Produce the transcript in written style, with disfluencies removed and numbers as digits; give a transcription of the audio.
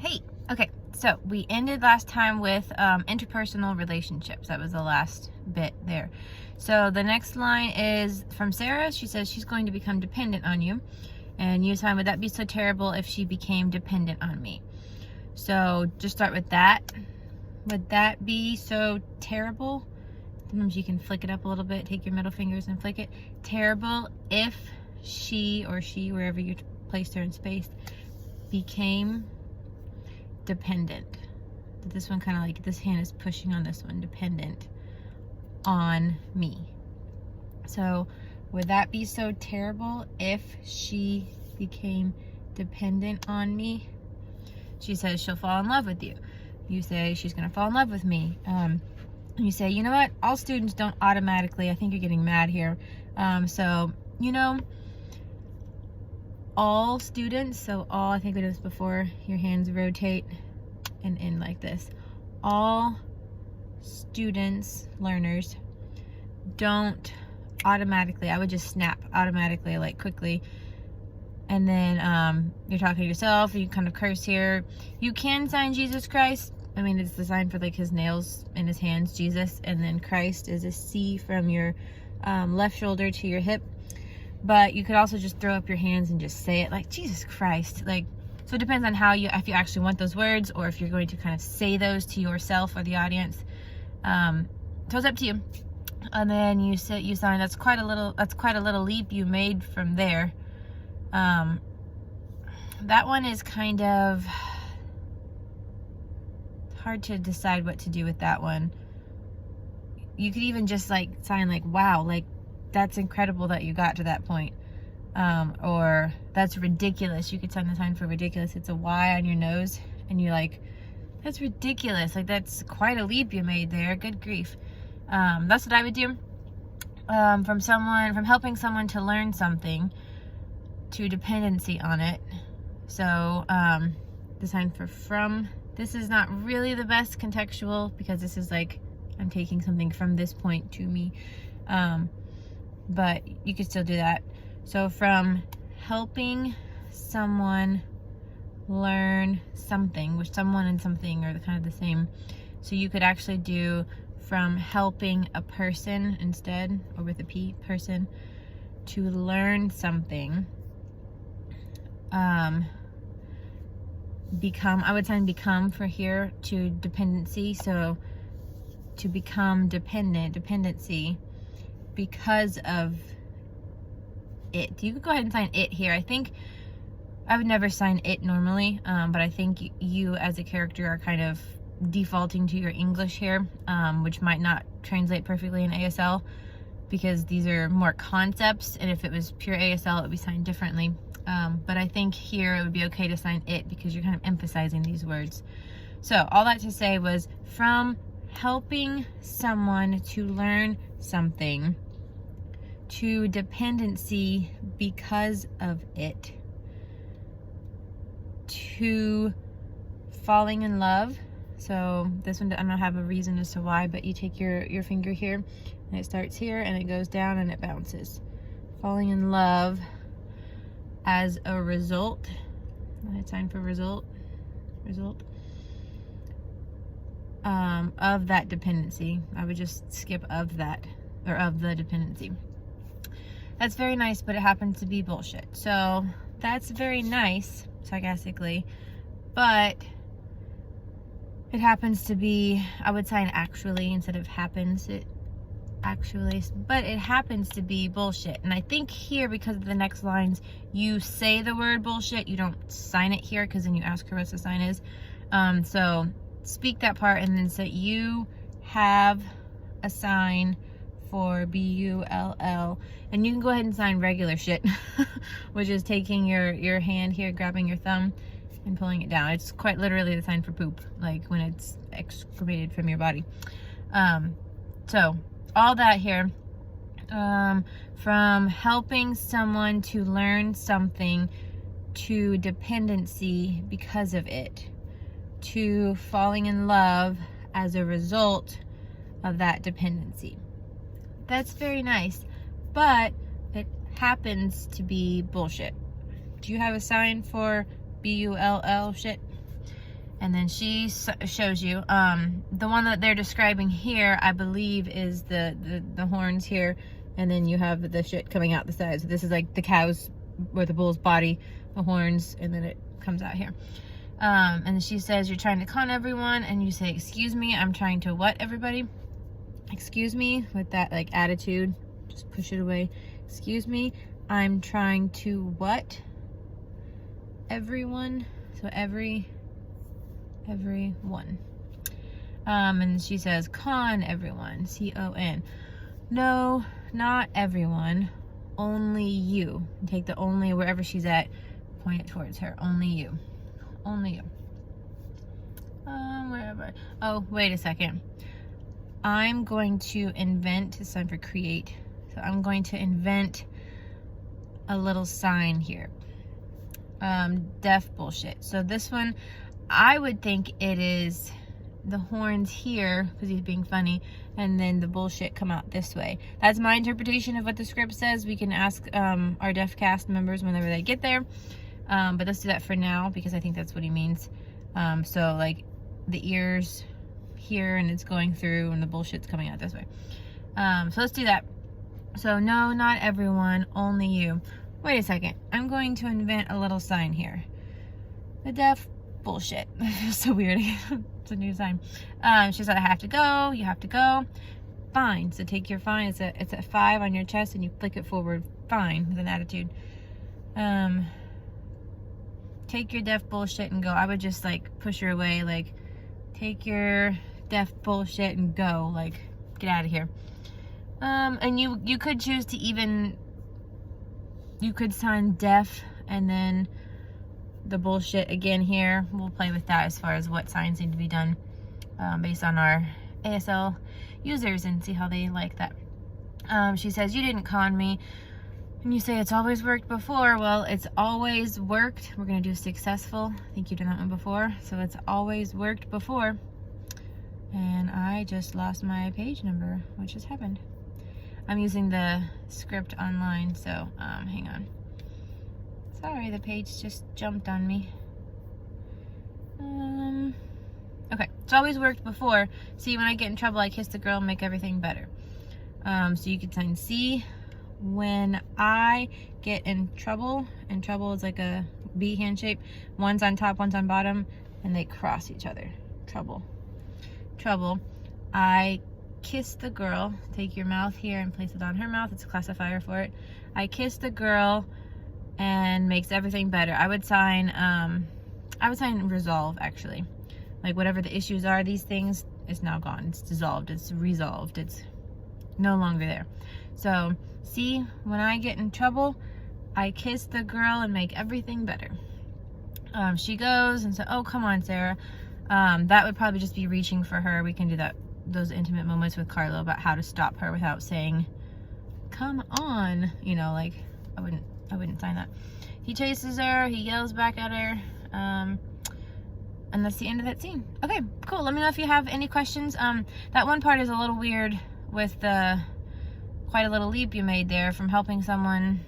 Hey, okay, so we ended last time with interpersonal relationships. That was the last bit there. So the next line is from Sarah. She says she's going to become dependent on you. And you time, would that be so terrible if she became dependent on me? So just start with that. Would that be so terrible? Sometimes you can flick it up a little bit, take your middle fingers and flick it. Terrible if she, wherever you placed her in space, became dependent. This one kind of like, this hand is pushing on this one, dependent on me. So would that be so terrible if she became dependent on me? She says she'll fall in love with you. You say she's gonna fall in love with me. You say, you know what, all students don't automatically, I think you're getting mad here. So, you know, all students, so all, I think we did this before, your hands rotate and in like this. All students, learners, don't automatically, I would just snap automatically, like quickly. And then you're talking to yourself, you kind of curse here. You can sign Jesus Christ. I mean, it's the sign for like his nails in his hands, Jesus, and then Christ is a C from your left shoulder to your hip. But you could also just throw up your hands and just say it like Jesus Christ. Like, so it depends on how you, if you actually want those words or if you're going to kind of say those to yourself or the audience. So it's up to you. And then you sign. That's quite a little leap you made from there. That one is kind of hard to decide what to do with that one. You could even just like sign like, wow, like that's incredible that you got to that point. Or that's ridiculous. You could sign the sign for ridiculous. It's a Y on your nose and you're like, that's ridiculous. Like that's quite a leap you made there. Good grief. That's what I would do. From helping someone to learn something to dependency on it. So, the sign for from, this is not really the best contextual because this is like, I'm taking something from this point to me. But you could still do that. So from helping someone learn something, which someone and something are kind of the same. So you could actually do from helping a person instead, or with a P, person, to learn something. Become, I would sign become for here to dependency. So to become dependent, dependency, because of it. You could go ahead and sign it here. I think I would never sign it normally, but I think you as a character are kind of defaulting to your English here, which might not translate perfectly in ASL because these are more concepts, and if it was pure ASL it would be signed differently. But I think here it would be okay to sign it because you're kind of emphasizing these words. So all that to say was from helping someone to learn something to dependency because of it to falling in love. So this one, I don't have a reason as to why, but you take your finger here and it starts here and it goes down and it bounces. Falling in love as a result. I sign for result of that dependency. I would just skip of that, or of the dependency. That's very nice, but it happens to be bullshit. So that's very nice, sarcastically, but it happens to be, I would sign actually instead of happens. It actually, but it happens to be bullshit. And I think here, because of the next lines, you say the word bullshit, you don't sign it here because then you ask her what the sign is. So speak that part and then say you have a sign for B-U-L-L, and you can go ahead and sign regular shit, which is taking your hand here, grabbing your thumb and pulling it down. It's quite literally the sign for poop, like when it's excreted from your body. So all that here, from helping someone to learn something to dependency because of it to falling in love as a result of that dependency. That's very nice, but it happens to be bullshit. Do you have a sign for B-U-L-L shit? And then she shows you. The one that they're describing here, I believe, is the horns here. And then you have the shit coming out the sides. So this is like the cow's or the bull's body, the horns, and then it comes out here. And she says, you're trying to con everyone. And you say, excuse me, I'm trying to what, everybody? Excuse me, with that like attitude. Just push it away. Excuse me, I'm trying to what? Everyone. So everyone. And she says, con everyone. C-O-N. No, not everyone. Only you. Take the only wherever she's at, point it towards her. Only you. Only you. Wherever. Oh, wait a second. I'm going to invent, it's time for create. So I'm going to invent a little sign here. Deaf bullshit. So this one, I would think it is the horns here, because he's being funny, and then the bullshit come out this way. That's my interpretation of what the script says. We can ask our deaf cast members whenever they get there. But let's do that for now, because I think that's what he means. So like the ears here, and it's going through, and the bullshit's coming out this way. So let's do that. So no, not everyone, only you. Wait a second. I'm going to invent a little sign here. The deaf bullshit. That feels so weird. It's a new sign. She said, I have to go. You have to go. Fine. So take your fine. It's a 5 on your chest, and you flick it forward. Fine, with an attitude. Take your deaf bullshit and go. I would just like push her away. Like, take your deaf bullshit and go. Like, get out of here. And you could choose to even, you could sign deaf and then the bullshit again here. We'll play with that as far as what signs need to be done based on our ASL users and see how they like that. She says, you didn't con me. And you say, it's always worked before. Well, it's always worked. We're going to do successful. I think you've done that one before. So it's always worked before. And I just lost my page number, which has happened. I'm using the script online, so hang on. Sorry, the page just jumped on me. Okay, it's always worked before. See, when I get in trouble, I kiss the girl and make everything better. So you could sign C. When I get in trouble is like a B hand shape. One's on top, one's on bottom, and they cross each other. Trouble. I kiss the girl. Take your mouth here and place it on her mouth. It's a classifier for it. I kiss the girl and makes everything better. I would sign resolve, actually. Like whatever the issues are, these things, it's now gone. It's dissolved. It's resolved. It's no longer there. So, see, when I get in trouble, I kiss the girl and make everything better. She goes and says, oh, come on, Sarah. That would probably just be reaching for her. We can do that, those intimate moments with Carlo about how to stop her without saying, come on. You know, like, I wouldn't sign that. He chases her. He yells back at her. And that's the end of that scene. Okay, cool. Let me know if you have any questions. That one part is a little weird with the quite a little leap you made there from helping someone